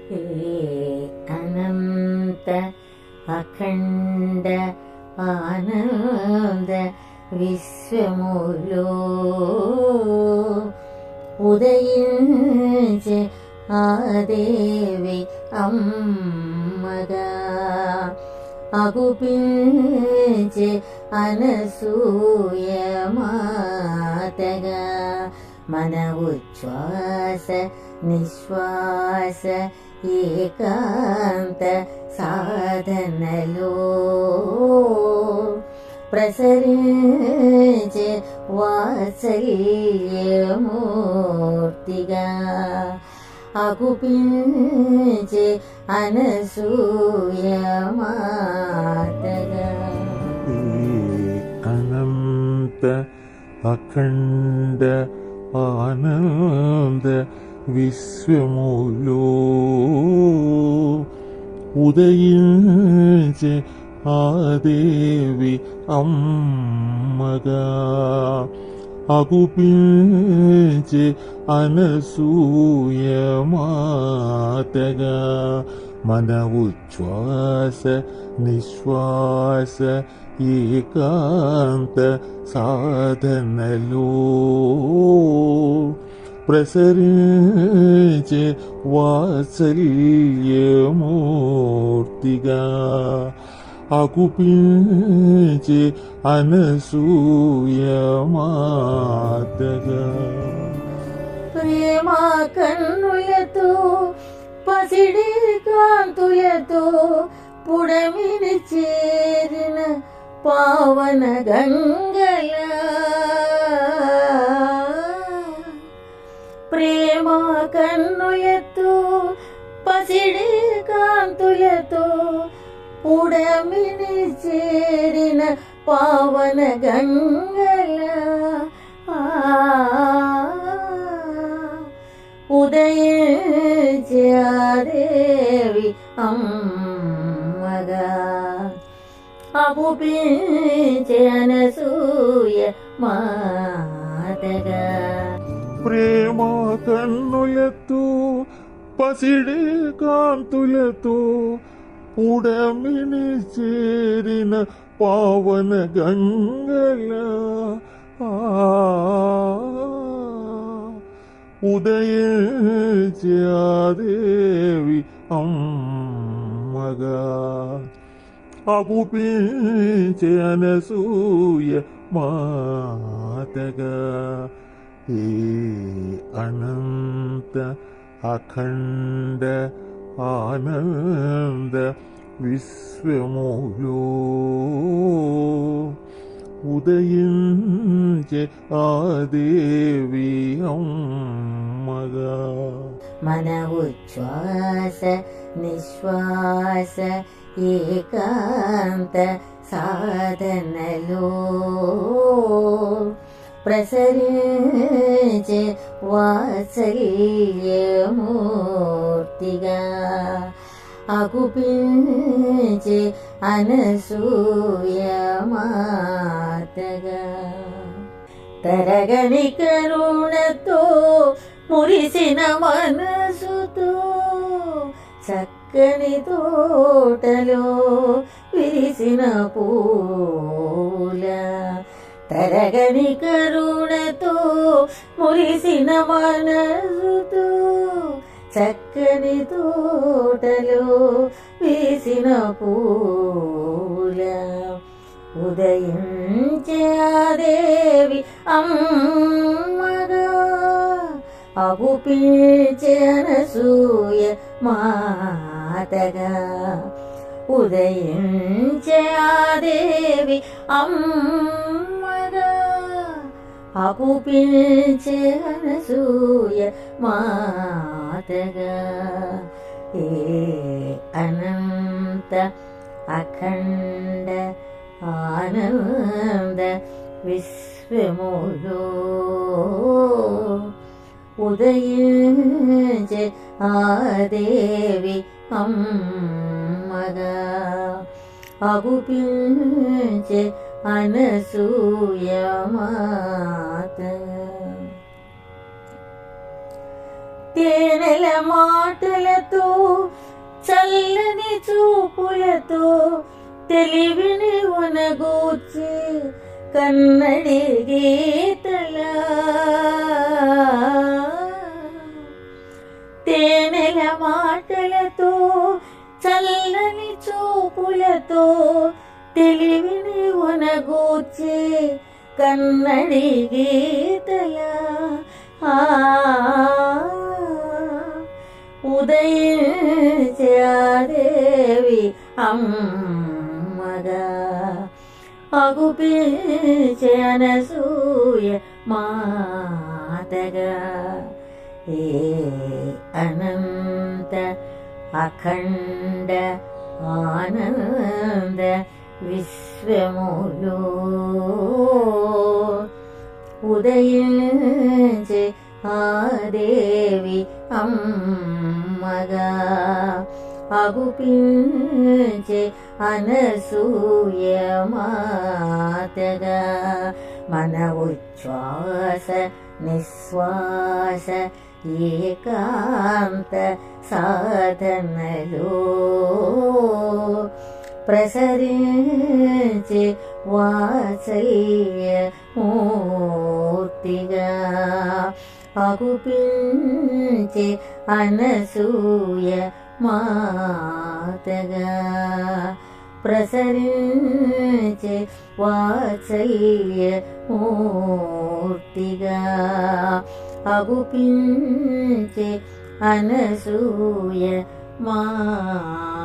हे अनंत अखंड आनंद विश्वमुलो उदయించే ఆ దేవి అమ్మగా అగుపించే అనసూయ మాతగా మన ఉచ్ఛ్వాస నిశ్వాస ఏకాంత సాధనలో ప్రసరించే వాత్సల్యమూర్తిగా అగుపించే అనసూయ మాతగా అనంత అఖండ ఆనంద విశ్వములో ఉదయించే ఆ దేవి అమ్మగా అగుపించే అనసూయ మాతగా మన ఉచ్ఛ్వాస నిశ్వాస ఏకాంత సాధనలో ప్రసరించే వాత్సల్యమూర్తిగా అగుపించే అనసూయ మాతగా ప్రేమ కన్నులతో పసిడి కాంతులతో పుడమిని చేరిన పావన గంగల ప్రేమ కన్నులతో పసిడి కాంతులతో పుడమిని చేరిన పావన గంగల ఉదయించే ఆ దేవి అమ్మగా అగుపించే అనసూయ మాతగా ప్రేమ కన్నులతో పసిడి కాంతులతో పుడమిని చేరిన పావన గంగల ఉదయించే ఆ దేవి అమ్మగా అగుపించే అనసూయ మాతగా హే అనంత అఖండ ఆనంద విశ్వములో ఉదయించే ఆ దేవి అమ్మగా మన ఉచ్ఛ్వాస నిశ్వాస ఏకాంత సాధనలో ప్రసరించే వాత్సల్యమూర్తిగా అగుపించే అనసూయ మాతగా తరగని కరుణతో మురిసిన మనసుతో చక్కని తోటలో విరిసిన పూల తరగని కరుణతో మురిసిన మనసుతో చక్కని తోటలో వేసిన పూల ఉదయించే ఆ దేవి అమ్మగా అగుపించే అనసూయ మాతగా ఉదయించే ఆ దేవి అమ్మగా అగుపించే అనసూయ మాతగా ఏ అనంత అఖండ ఆనంద విశ్వములో ఉదయించే ఆ దేవి అమ్మగా అగుపించే అనసూయ మాత తేనెల మాటలతో చల్లని చూపులతో తెలివిని ఉనగూర్చి కన్నడి గీతలా తేనెల మాటలతో చల్లని చూపులతో తెలివిని ఉనగూర్చి కన్నడి గీతలా ఉదయించాదేవి అమ్మగా అగుపించే అనసూయ మాతగా ఏ అనంత అఖండ ఆనంద విశ్వములో ఉదయించే ఆ దేవి అమ్మగా అగుపించే అనసూయ మాతగా మన ఉచ్ఛ్వాస నిశ్వాస ఏకాంత సాధనలో ప్రసరించే వాత్సల్య మూర్తిగా అగుపించే అనసూయ మాతగా ప్రసరించే వాత్సల్య మూర్తిగా అగుపించే అనసూయ మాతగా